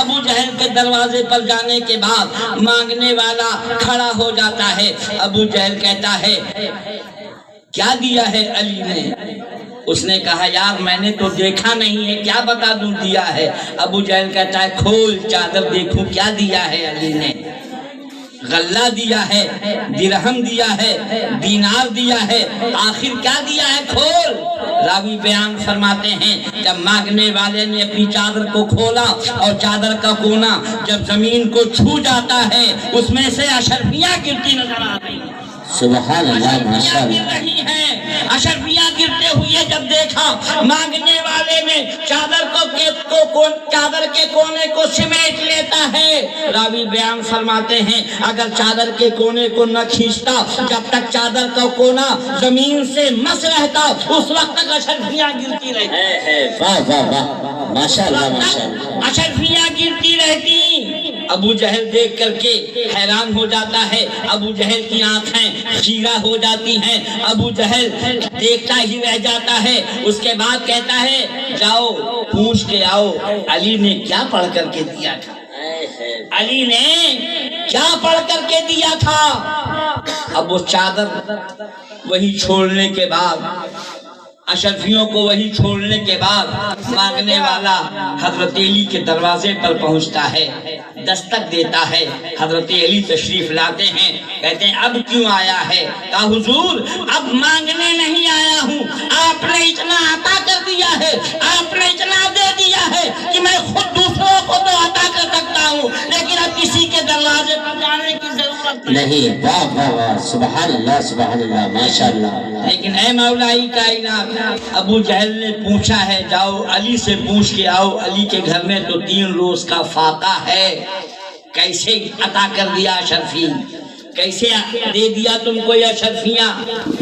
ابو جہل کے دروازے پر جانے کے بعد مانگنے والا کھڑا ہو جاتا ہے. ابو جہل کہتا ہے کیا دیا ہے علی نے؟ اس نے کہا یار میں نے تو دیکھا نہیں ہے, کیا بتا دوں دیا ہے. ابو جہل کہتا ہے کھول چادر دیکھوں کیا دیا ہے علی نے. غلہ دیا ہے, درہم دیا ہے, دینار دیا ہے, آخر کیا دیا ہے کھول. راوی بیان فرماتے ہیں جب مانگنے والے نے اپنی چادر کو کھولا اور چادر کا کونا جب زمین کو چھو جاتا ہے اس میں سے اشرفیاں گرتی نظر آ رہی ہیں. سبحان اللہ ماشاءاللہ. گر رہی ہیں اشرفیاں گرتے ہوئے جب دیکھا مانگنے والے نے چادر چادر کے کونے کو سمیٹ لیتا ہے. راوی بیان فرماتے ہیں اگر چادر کے کونے کو نہ کھینچتا جب تک چادر کا کونا زمین سے مس رہتا اس وقت تک اشرفیاں گرتی رہتی. واہ واہ واہ ماشاءاللہ ماشاءاللہ. اشرفیاں گرتی رہتی. ابو جہل دیکھ کر کے حیران ہو جاتا ہے. ابو جہل کی آنکھیں خیرہ ہو جاتی ہیں. ابو جہل دیکھتا ہی رہ جاتا ہے. اس کے بعد کہتا ہے جاؤ پوچھ کے آؤ علی نے کیا پڑھ کر کے دیا تھا. علی نے کیا پڑھ کر کے دیا تھا. اب وہ چادر وہی چھوڑنے کے بعد اشرفیوں کو وہی چھوڑنے کے بعد مانگنے والا حضرت علی کے دروازے پر پہنچتا ہے, دستک دیتا ہے. حضرت علی تشریف لاتے ہیں, کہتے ہیں اب کیوں آیا ہے؟ کہا حضور اب مانگنے نہیں آیا ہوں, آپ نے اتنا عطا کر دیا ہے, آپ نے اتنا دے دیا ہے کہ میں خود دوسروں کو تو عطا کر سکتا ہوں لیکن اب کسی کے دروازے پر جانے کی ضرورت نہیں. واہ واہ واہ سبحان اللہ سبحان اللہ ماشاءاللہ. لیکن اے مولائی کائنات ابو جہل نے پوچھا ہے جاؤ علی سے پوچھ کے آؤ, علی کے گھر میں تو 3 روز کا فاقہ ہے, کیسے عطا کر دیا اشرفی, کیسے دے دیا تم کو یہ اشرفیاں,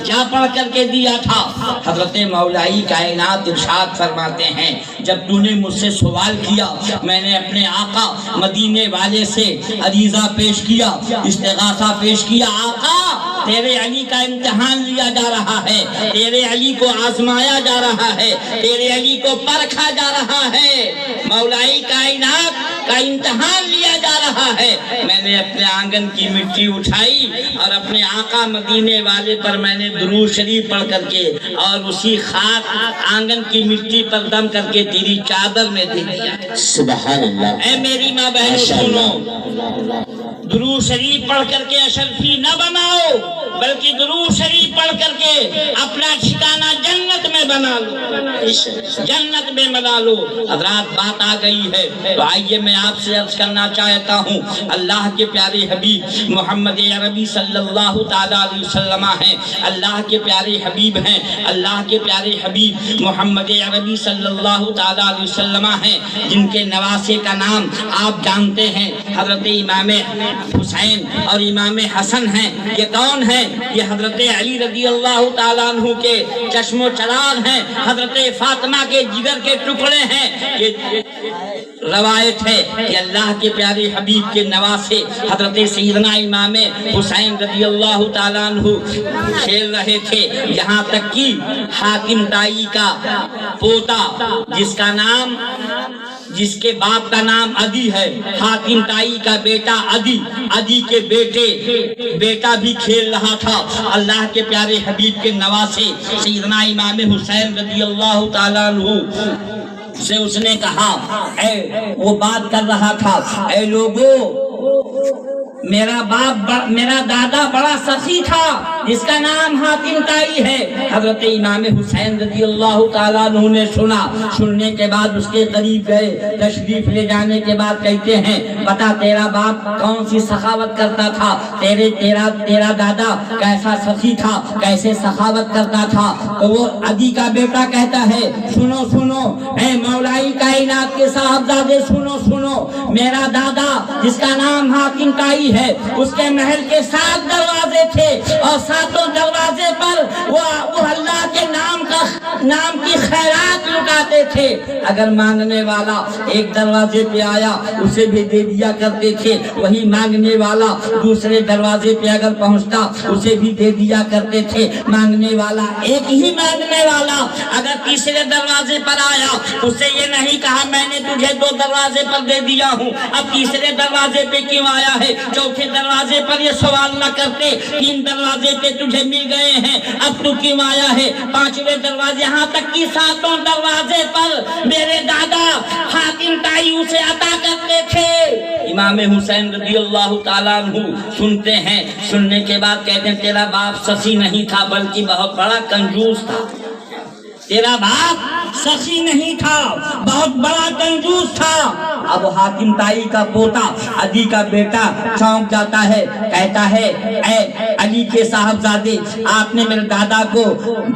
کیا پڑھ کر کے دیا تھا. حضرت مولائی کائنات ارشاد فرماتے ہیں جب تو نے مجھ سے سوال کیا میں نے اپنے آقا مدینے والے سے عریضہ پیش کیا, استغاثہ پیش کیا. آقا تیرے علی کا امتحان لیا جا رہا ہے, تیرے علی کو آزمایا جا رہا ہے, تیرے علی کو پرکھا جا رہا ہے, مولائی کائنات کا امتحان لیا جا رہا ہے. میں نے اپنے آنگن کی مٹی اٹھائی اور اپنے آقا مدینے والے پر میں نے درود شریف پڑھ کر کے اور اسی خاک آنگن کی مٹی پر دم کر کے تیری چادر میں دے دیا. سبحان اللہ. اے میری ماں بہن سنو, درود شریف پڑھ کر کے اشرفی نہ بناؤ بلکہ درود شریف پڑھ کر کے اپنا ٹھکانہ جنت میں بنا لو, جنت میں بنا لو. حضرات بات آ گئی ہے تو آئیے میں آپ سے عرض کرنا چاہتا ہوں اللہ کے پیارے حبیب محمد عربی صلی اللہ تعالیٰ علیہ وسلم ہیں, اللہ کے پیارے حبیب ہیں, اللہ کے پیارے حبیب محمد عربی صلی اللہ تعالیٰ علیہ وسلم ہیں جن کے نواسے کا نام آپ جانتے ہیں حضرت امام حسین اور امام حسن ہیں. یہ کون ہیں؟ یہ حضرت علی رضی اللہ تعالیٰ عنہ کے چشم و چراغ ہیں, حضرت فاطمہ کے جگر کے ٹکڑے ہیں. یہ روایت ہے کہ اللہ کے پیارے حبیب کے نواسے حضرت سیدنا امام حسین رضی اللہ تعالیٰ عنہ کھیل رہے تھے, یہاں تک کہ حاتم طائی کا پوتا جس کے باپ کا نام عدی ہے, حاتم طائی کا بیٹا عدی کے بیٹا بھی کھیل رہا تھا. اللہ کے پیارے حبیب کے نواسے سیدنا امام حسین رضی اللہ تعالیٰ عنہ سے اس نے کہا, وہ بات کر رہا تھا, اے لوگوں میرا دادا بڑا سخی تھا جس کا نام حاتم طائی ہے. حضرت امام حسین رضی اللہ تعالیٰ عنہ نے سننے کے بعد اس کے قریب گئے, تشریف لے جانے کے بعد کہتے ہیں بتا تیرا باپ کون سی سخاوت کرتا تھا, تیرا دادا کیسا سخی تھا, کیسے سخاوت کرتا تھا. تو وہ عدی کا بیٹا کہتا ہے سنو اے مولائی کائنات کے صاحبزادے سنو, میرا دادا جس کا نام حاتم طائی ہے اس کے محل کے 7 دروازے تھے اور 7 دروازے پر وہ اللہ کے نام کی خیرات لٹا جاتے تھے. اگر مانگنے والا ایک دروازے پہ آیا اسے بھی دے دیا کرتے تھے. وہی مانگنے والا دوسرے دروازے پہ اگر پہنچتا اسے بھی دے دیا کرتے تھے. مانگنے والا ایک ہی مانگنے والا اگر تیسرے دروازے پر آیا اسے یہ نہیں کہا میں نے تجھے 2 دروازے پر دے دیا ہوں, اب تیسرے دروازے پہ کیوں آیا ہے. چوتھے دروازے پر یہ سوال نہ کرتے 3 دروازے پہ تجھے مل گئے ہیں اب تو کیوں آیا ہے. 5ویں دروازے یہاں تک کہ 7واں دروازے پر میرے دادا حاتم طائی اسے عطا کرتے تھے. امام حسین رضی اللہ تعالیٰ عنہ سنتے ہیں, سننے کے بعد کہتے ہیں تیرا باپ سخی نہیں تھا بلکہ بہت بڑا کنجوس تھا. تیرا باپ سخی نہیں تھا بہت بڑا کنجوس تھا. اب حاتم طائی کا پوتا علی کا بیٹا چونک جاتا ہے, کہتا ہے اے علی کے صاحبزادے آپ نے میرے دادا کو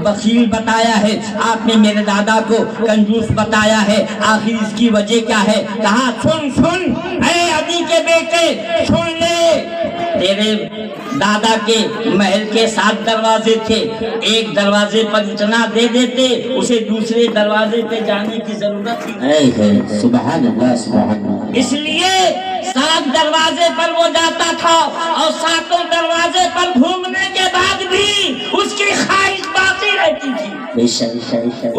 بخیل بتایا ہے, آپ نے میرے دادا کو کنجوس بتایا ہے, آخر اس کی وجہ کیا ہے. کہا سن اے علی کے بیٹے سن لے, تیرے دادا کے محل کے 7 دروازے تھے, ایک دروازے پر اتنا دے دیتے اسے دوسرے دروازے پہ جانے کی ضرورت تھی. سبحان اللہ سبحان اللہ. اس لیے 7 دروازے پر وہ جاتا تھا اور 7 دروازے پر گھومنے کے بعد بھی اس کی خواہش باقی رہتی تھی,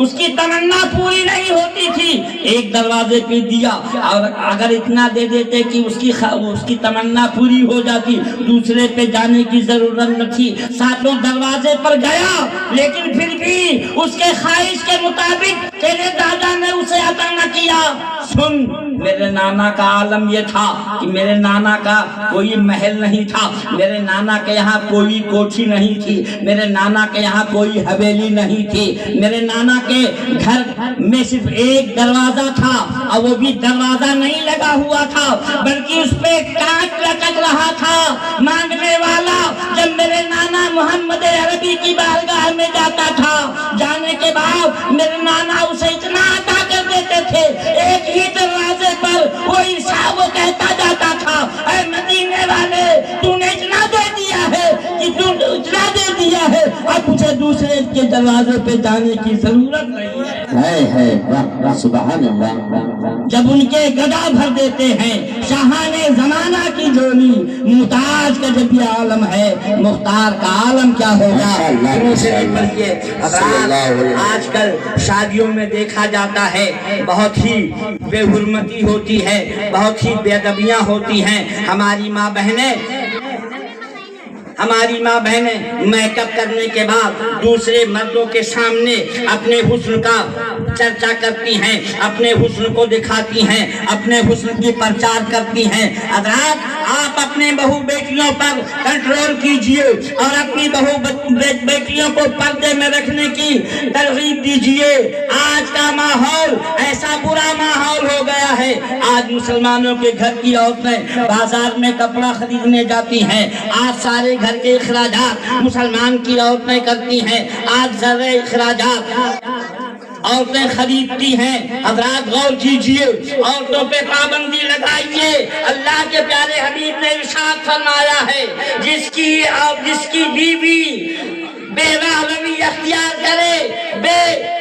اس کی تمنا پوری نہیں ہوتی تھی. ایک دروازے پہ دیا اور اگر اتنا دے دیتے کہ اس کی تمنا پوری ہو جاتی دوسرے پہ جانے کی ضرورت نہ تھی. 7 دروازے پر گیا لیکن پھر بھی اس کے خواہش کے مطابق تیرے دادا نے اسے عطا نہ کیا. سن, میرے نانا کا عالم یہ تھا کہ میرے نانا کا کوئی محل نہیں تھا, میرے نانا کے یہاں کوئی کوٹھی نہیں تھی, میرے نانا کے یہاں کوئی حویلی نہیں تھی, میرے نانا کے گھر میں صرف ایک دروازہ تھا اور وہ بھی دروازہ نہیں لگا ہوا تھا بلکہ اس پہ کانٹ لٹک رہا تھا. مانگنے والا جب میرے نانا محمد عربی کی بارگاہ میں جاتا تھا جانے کے بعد میرے نانا اسے اتنا عطا کر دیتے تھے. ایک ہی دروازے پر وہ کہتا جاتا تھا اے مدینے والے تو نے اتنا دے دیا ہے کہ تو اتنا دے دیا ہے اب مجھے دوسرے کے دروازے پہ جانے کی ضرورت نہیں ہے. سبحان اللہ. جب ان کے گدا بھر دیتے ہیں شاہان زمانہ کی جولی, محتاج کا جب یہ عالم ہے مختار کا عالم کیا ہوگا. آج کل شادیوں میں دیکھا جاتا ہے بہت ہی بے حرمتی ہوتی ہے, بہت ہی بے ادبیاں ہوتی ہیں. ہماری ماں بہنیں میک اپ کرنے کے بعد دوسرے مردوں کے سامنے اپنے حسن کا چرچا کرتی ہیں, اپنے حسن کو دکھاتی ہیں, اپنے حسن کی پرچار کرتی ہیں. حضرات آپ اپنے بہو بیٹیوں پر کنٹرول کیجئے اور اپنی بہو بیٹیوں کو پردے میں رکھنے کی ترغیب دیجئے. آج کا ماحول ایسا برا ماحول ہو گیا ہے, آج مسلمانوں کے گھر کی عورتیں بازار میں کپڑا خریدنے جاتی ہیں, آج سارے گھر کے اخراجات مسلمان کی عورتیں کرتی ہیں, آج زرعی اخراجات عورتیں خریدتی ہیں. حضرات غور کیجئے, عورتوں پہ پابندی لگائیے. اللہ کے پیارے حبیب نے ارشاد فرمایا ہے جس کی بیوی بے رحمی اختیار کرے, بے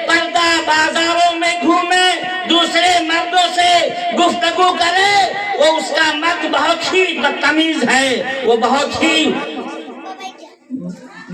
پردہ بازاروں میں گھومے, دوسرے مردوں سے گفتگو کرے, وہ اس کا مرد بہت ہی بدتمیز ہے, وہ بہت ہی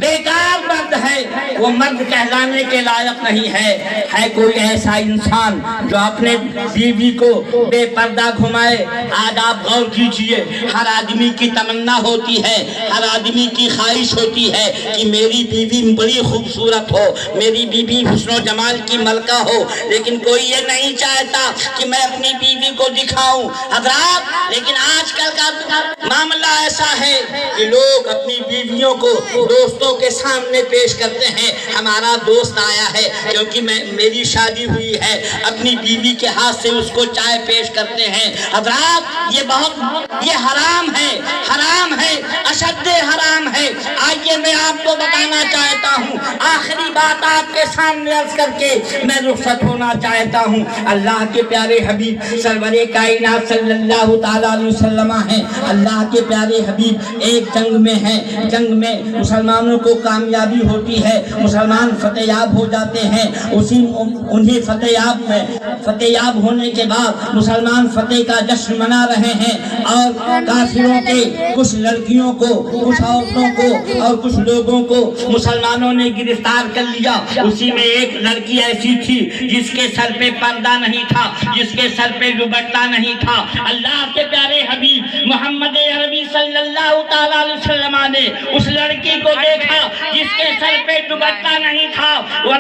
بیکار مرد ہے, وہ مرد کہلانے کے لائق نہیں ہے. ہے کوئی ایسا انسان جو اپنے بیوی کو بے پردہ گھمائے؟ آج آپ غور کیجئے, ہر آدمی کی تمنا ہوتی ہے, ہر آدمی کی خواہش ہوتی ہے کہ میری بیوی بڑی خوبصورت ہو, میری بیوی حسن و جمال کی ملکہ ہو, لیکن کوئی یہ نہیں چاہتا کہ میں اپنی بیوی کو دکھاؤں. حضرات لیکن آج کل کا معاملہ ایسا ہے کہ لوگ اپنی بیویوں کو دوستوں کے سامنے پیش کرتے ہیں. ہمارا دوست آیا ہے کیونکہ میری شادی ہوئی ہے, اپنی بیوی کے ہاتھ سے اس کو چائے پیش کرتے ہیں. حضرات یہ حرام ہے, حرام ہے, اشد حرام ہے. آئیے میں آپ کو کو بتانا چاہتا ہوں، آخری بات آپ کے سامنے عرض کر کے میں رخصت ہونا چاہتا ہوں۔ اللہ کے پیارے حبیب سرور کائنات صلی اللہ تعالیٰ علیہ وسلم ہیں، اللہ کے پیارے حبیب ایک جنگ میں ہیں، جنگ میں مسلمانوں کو کامیابی ہوتی ہے، مسلمان فتح یاب ہو جاتے ہیں، انہیں فتح یاب ہونے کے بعد مسلمان فتح کا جشن منا رہے ہیں، اور کافروں کے کچھ لڑکیوں کو، کچھ عورتوں کو اور کچھ لوگوں کو مسلمانوں نے گرفتار کر لیا۔ اسی میں ایک لڑکی ایسی تھی جس کے سر پہ پردہ نہیں تھا، جس کے سر پہ دوپٹہ نہیں تھا۔ اللہ کے پیارے حبیب محمد عربی صلی اللہ تعالیٰ علیہ وسلم نے اس لڑکی کو دیکھا جس کے سر پہ دوپٹہ نہیں تھا، اور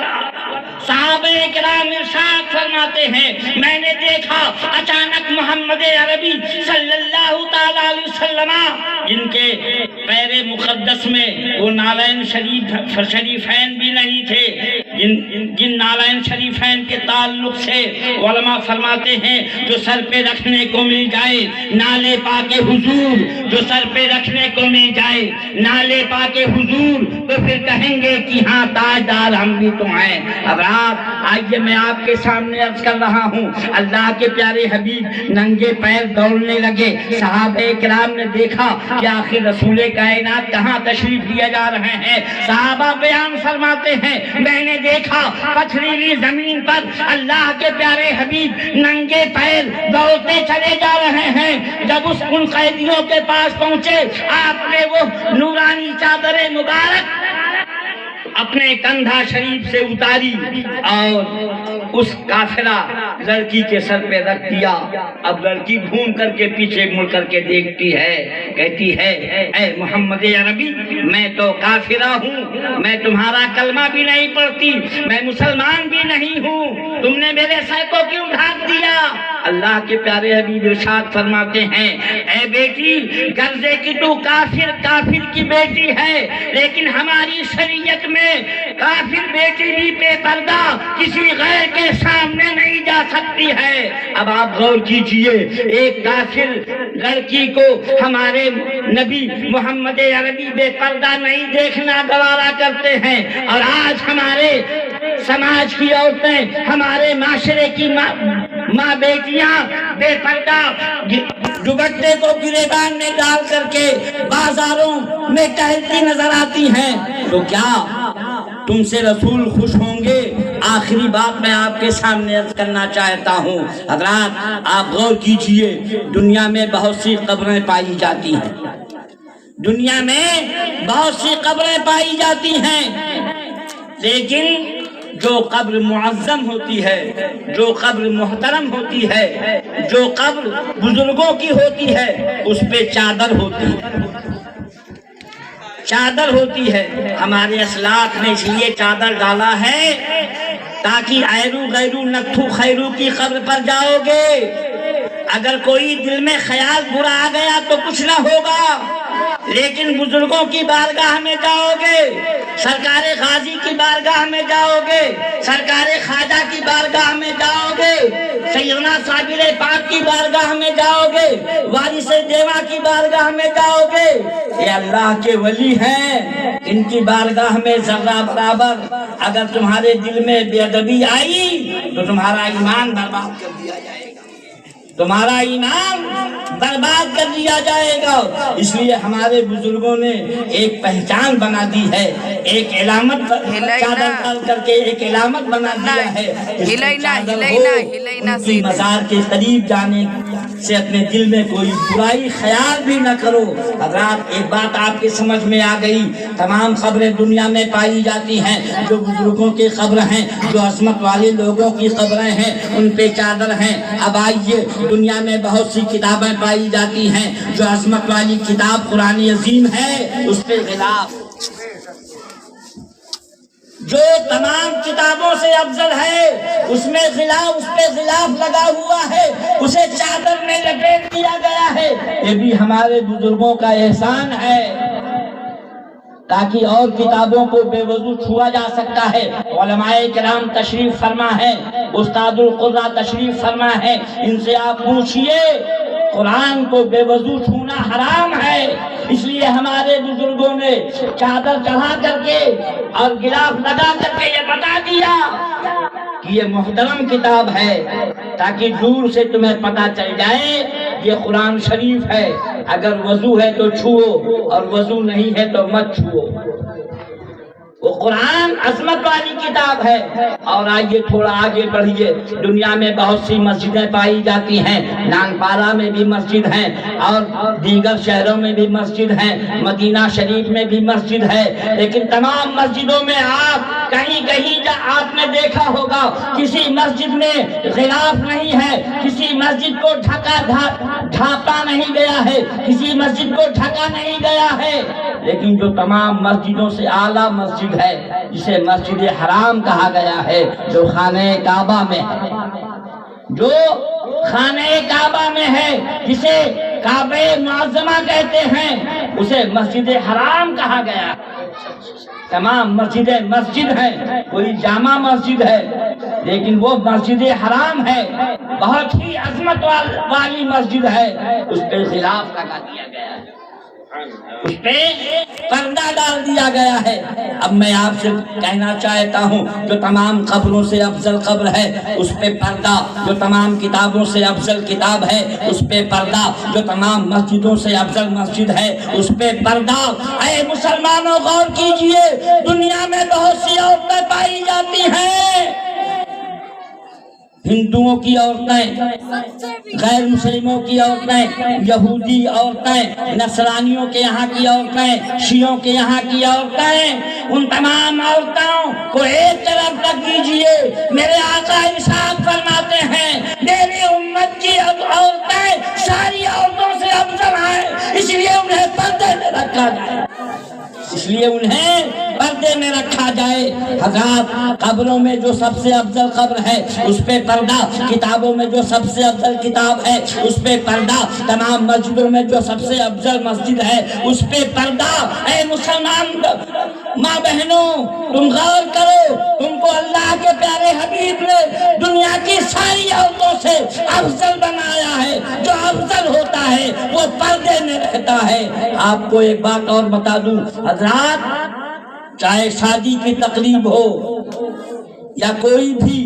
صحابہ کرام ارشاد فرماتے ہیں میں نے دیکھا اچانک محمد عربی صلی اللہ تعالیٰ علیہ وسلم جن کے پیر مقدس میں وہ نالین شریفین بھی نہیں تھے، جن نالین شریفین کے تعلق سے علماء فرماتے ہیں جو سر پہ رکھنے کو مل جائے نالے پاک حضور، جو سر پہ رکھنے کو مل جائے نالے پاک حضور، تو پھر کہیں گے کہ ہاں تاجدار ہم بھی تو ہیں۔ اب آئیے میں آپ کے سامنے عرض کر رہا ہوں، اللہ کے پیارے حبیب ننگے پیر دوڑنے لگے۔ صحابہ کرام نے دیکھا کہ آخر رسول کائنات کہاں تشریف لیا جا رہے ہیں۔ صحابہ بیان فرماتے ہیں میں نے دیکھا پتھریلی زمین پر اللہ کے پیارے حبیب ننگے پیر دوڑتے چلے جا رہے ہیں۔ جب ان قیدیوں کے پاس پہنچے آپ نے وہ نورانی چادر مبارک اپنے کندھا شریف سے اتاری اور اس کافرہ لڑکی کے سر پہ رکھ دیا۔ اب لڑکی گھوم کر کے پیچھے مڑ کر کے دیکھتی ہے، کہتی ہے اے محمد عربی میں تو کافرہ ہوں، میں تمہارا کلمہ بھی نہیں پڑھتی، میں مسلمان بھی نہیں ہوں، تم نے میرے سر کو کیوں ڈھانپ دیا؟ اللہ کے پیارے حبیب ارشاد فرماتے ہیں اے بیٹی غرضے کی تو کافر کی بیٹی ہے، لیکن ہماری شریعت میں کافر بیٹی بھی بے پردہ کسی غیر کے سامنے نہیں جا سکتی ہے۔ اب آپ غور کیجئے، ایک کافر لڑکی کو ہمارے نبی محمد عربی بے پردہ نہیں دیکھنا گوارا کرتے ہیں، اور آج ہمارے سماج کی عورتیں، ہمارے معاشرے کی ماں بیٹیاں بے پردہ دوپٹے کو گریبان میں ڈال کر کے بازاروں میں ٹہلتی نظر آتی ہیں، تو کیا تم سے رسول خوش ہوں گے؟ آخری بات میں آپ کے سامنے عرض کرنا چاہتا ہوں، حضرات آپ غور کیجئے، دنیا میں بہت سی قبریں پائی جاتی ہیں، دنیا میں بہت سی قبریں پائی جاتی ہیں، لیکن جو قبر معظم ہوتی ہے، جو قبر محترم ہوتی ہے، جو قبر بزرگوں کی ہوتی ہے، اس پہ چادر ہوتی ہے، چادر ہوتی ہے۔ ہمارے اسلاف نے اس لیے چادر ڈالا ہے تاکہ ایرو غیرو نکھو خیرو کی قبر پر جاؤ گے، اگر کوئی دل میں خیال برا آ گیا تو کچھ نہ ہوگا، لیکن بزرگوں کی بارگاہ میں جاؤ گے، سرکار غازی کی بارگاہ میں جاؤ گے، سرکار خواجہ کی بارگاہ میں جاؤ گے، سیدنا صابر پاک کی بارگاہ میں جاؤ گے، وارث دیوا کی بارگاہ میں جاؤ گے، یہ اللہ کے ولی ہیں، ان کی بارگاہ میں ذرہ برابر اگر تمہارے دل میں بے ادبی آئی تو تمہارا ایمان برباد کر دیا جائے گا، تمہارا ایمان برباد کر دیا جائے گا۔ اس لیے ہمارے بزرگوں نے ایک پہچان بنا دی ہے، ایک علامت چادر ڈال کر کے ایک علامت بنا دیا ہے، ان کی مزار کے قریب جانے سے اپنے دل میں کوئی برائی خیال بھی نہ کرو۔ حضرات ایک بات آپ کی سمجھ میں آ گئی، تمام قبریں دنیا میں پائی جاتی ہیں، جو بزرگوں کی قبر ہیں، جو عظمت والے لوگوں کی قبریں ہیں، ان پہ چادر ہیں۔ اب آئیے دنیا میں بہت سی کتابیں پائی جاتی ہیں، جو عظمت والی کتاب قرآن عظیم ہے اس پہ غلاف، جو تمام کتابوں سے افضل ہے، اس میں غلاف، اس پہ غلاف لگا ہوا ہے، اسے چادر میں لپیٹ دیا گیا ہے۔ یہ بھی ہمارے بزرگوں کا احسان ہے، تاکہ اور کتابوں کو بے وضو چھوا جا سکتا ہے۔ علماء کرام تشریف فرما ہے، استاد القرآن تشریف فرما ہے، ان سے آپ پوچھئے قرآن کو بے وضو چھونا حرام ہے، اس لیے ہمارے بزرگوں نے چادر چڑھا کر کے اور غلاف لگا کر کے یہ بتا دیا کہ یہ محترم کتاب ہے، تاکہ دور سے تمہیں پتہ چل جائے یہ قرآن شریف ہے، اگر وضو ہے تو چھوؤ اور وضو نہیں ہے تو مت چھوؤ۔ وہ قرآن عظمت والی کتاب ہے۔ اور آئیے تھوڑا آگے بڑھیے، دنیا میں بہت سی مسجدیں پائی جاتی ہیں، نانپارہ میں بھی مسجد ہیں اور دیگر شہروں میں بھی مسجد ہیں، مدینہ شریف میں بھی مسجد ہے، لیکن تمام مسجدوں میں آپ کہیں آپ نے دیکھا ہوگا کسی مسجد میں غلاف نہیں ہے، کسی مسجد کو ڈھانپا نہیں گیا ہے، کسی مسجد کو ڈھکا نہیں گیا ہے، لیکن جو تمام مسجدوں سے اعلیٰ مسجد ہے جسے مسجد حرام کہا گیا ہے، جو خانہ کعبہ میں ہے، جو خانہ کعبہ میں ہے، جسے کعبہ معظمہ کہتے ہیں، اسے مسجد حرام کہا گیا۔ تمام مسجدیں مسجد ہیں، کوئی جامع مسجد ہے لیکن وہ مسجد حرام ہے، بہت ہی عظمت والی مسجد ہے، اس پہ غلاف لگا دیا گیا ہے، اس پہ پردہ ڈال دیا گیا ہے۔ اب میں آپ سے کہنا چاہتا ہوں، جو تمام قبروں سے افضل قبر ہے اس پہ پردہ، جو تمام کتابوں سے افضل کتاب ہے اس پہ پردہ، جو تمام مسجدوں سے افضل مسجد ہے اس پہ پردہ۔ اے مسلمانوں غور کیجئے، دنیا میں بہت سی عورتیں پائی جاتی ہیں، ہندوؤں کی عورتیں، غیر مسلموں کی عورتیں، یہودی عورتیں، نصرانیوں کے یہاں کی عورتیں، شیعوں کے یہاں کی عورتیں، ان تمام عورتوں کو ایک طرف رکھ دیجئے۔ میرے آقا ارشاد فرماتے ہیں میری امت کی عورتیں ساری عورتوں سے افضل ہیں، اس لیے انہیں پردے میں رکھا جائے، اس لیے انہیں پردے میں رکھا جائے۔ حضرات، قبروں میں جو سب سے افضل قبر ہے اس پہ پردہ، کتابوں میں جو سب سے افضل کتاب ہے اس پہ پردہ، تمام مسجدوں میں جو سب سے افضل مسجد ہے اس پہ پردہ۔ اے مسلمان ماں بہنوں، تم غور کرو، تم کو اللہ کے پیارے حبیب نے دنیا کی ساری عورتوں سے افضل بنایا ہے، جو افضل ہوتا ہے وہ پردے میں رہتا ہے۔ آپ کو ایک بات اور بتا دوں حضرات، چاہے شادی کی تقریب ہو یا کوئی بھی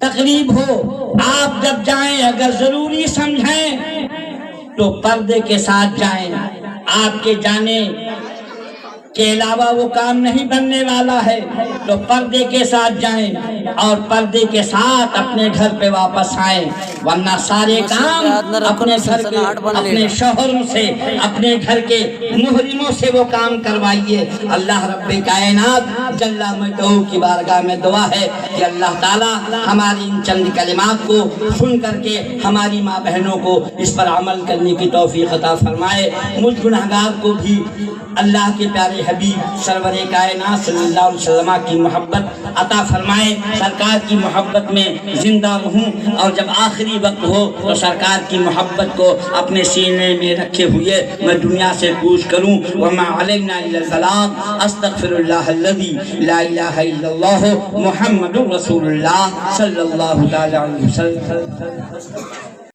تقریب ہو، آپ جب جائیں اگر ضروری سمجھیں تو پردے کے ساتھ جائیں۔ آپ کے جانے کے علاوہ وہ کام نہیں بننے والا ہے تو پردے کے ساتھ جائیں اور پردے کے ساتھ اپنے گھر پہ واپس آئیں، ورنہ سارے کام اپنے گھر کے، اپنے شوہروں سے، اپنے گھر کے محرموں سے وہ کام کروائیے۔ اللہ رب کائنات جل مجدہ کی بارگاہ میں دعا ہے کہ اللہ تعالی ہماری ان چند کلمات کو سن کر کے ہماری ماں بہنوں کو اس پر عمل کرنے کی توفیق عطا فرمائے، مجھ گنہگار کو بھی اللہ کے پیارے حبیب سرور کائنات صلی اللہ علیہ وسلم کی محبت عطا فرمائے، سرکار کی محبت میں زندہ رہوں اور جب آخری وقت ہو تو سرکار کی محبت کو اپنے سینے میں رکھے ہوئے میں دنیا سے کوچ کروں۔ وما علینا الا البلاغ، استغفر اللہ الذی لا الہ الا اللہ محمد رسول اللہ صلی اللہ علیہ وسلم۔